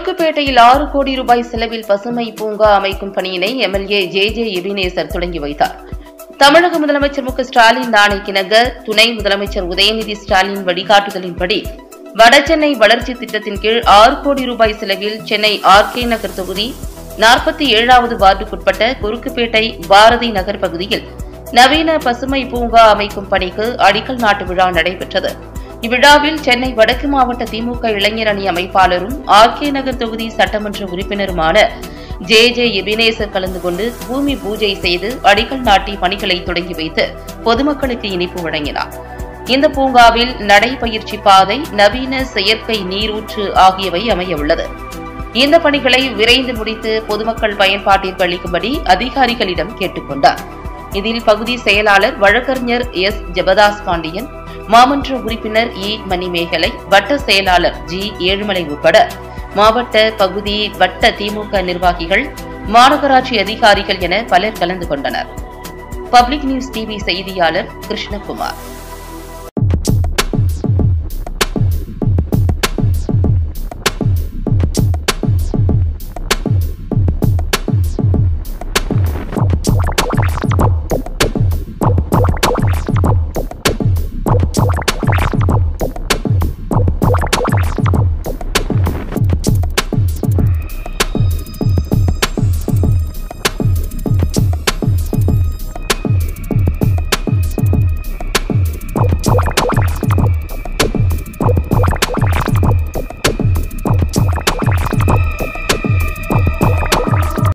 குறுக்குப்பேட்டையில் 6 கோடி ரூபாய் செலவில் பசுமை பூங்கா அமைக்கும் பணியினை எம்எல்ஏ ஜே எபினேசர் தொடங்கி வைத்தார். தமிழக முதலமைச்சர் மு க ஸ்டாலின் ஆணைக்கிணங்க துணை முதலமைச்சர் உதயநிதி ஸ்டாலின் வழிகாட்டுதலின்படி வடசென்னை வளர்ச்சி திட்டத்தின் கீழ் 6 கோடி ரூபாய் செலவில் சென்னை ஆர்கே நகர் தொகுதி 47வது வார்டுக்குட்பட்ட குறுக்குப்பேட்டை பாரதி நகர் பகுதியில் நவீன பசுமை பூங்கா அமைக்கும் பணிக்கு அடிக்கல் நாட்டு விழா நடைபெற்றது. இவ்விழாவில் சென்னை வடக்கு மாவட்ட திமுக இளைஞர் அணி அமைப்பாளரும் ஆர்கே நகர் தொகுதி சட்டமன்ற உறுப்பினருமான ஜே எபினேசர் கலந்து கொண்டு பூமி பூஜை செய்து அடிக்கல் நாட்டி பணிகளை தொடங்கி வைத்து பொதுமக்களுக்கு இனிப்பு வழங்கினார். இந்த பூங்காவில் நடைபயிற்சி பாதை, நவீன செயற்கை நீரூற்று ஆகியவை அமையவுள்ளது. இந்த பணிகளை விரைந்து முடித்து பொதுமக்கள் பயன்பாட்டிற்கு அளிக்கும்படி அதிகாரிகளிடம் கேட்டுக் கொண்டார். இதில் பகுதி செயலாளர் வழக்கறிஞர் எஸ் ஜெபதாஸ் பாண்டியன், மாமன்ற உறுப்பினர் இ மணிமேகலை, வட்ட செயலாளர் ஜி ஏழுமலை உட்பட மாவட்ட, பகுதி, வட்ட திமுக நிர்வாகிகள், மாநகராட்சி அதிகாரிகள் என பலர் கலந்து கொண்டனர். பப்ளிக் நியூஸ் டிவி செய்தியாளர் கிருஷ்ணகுமார்.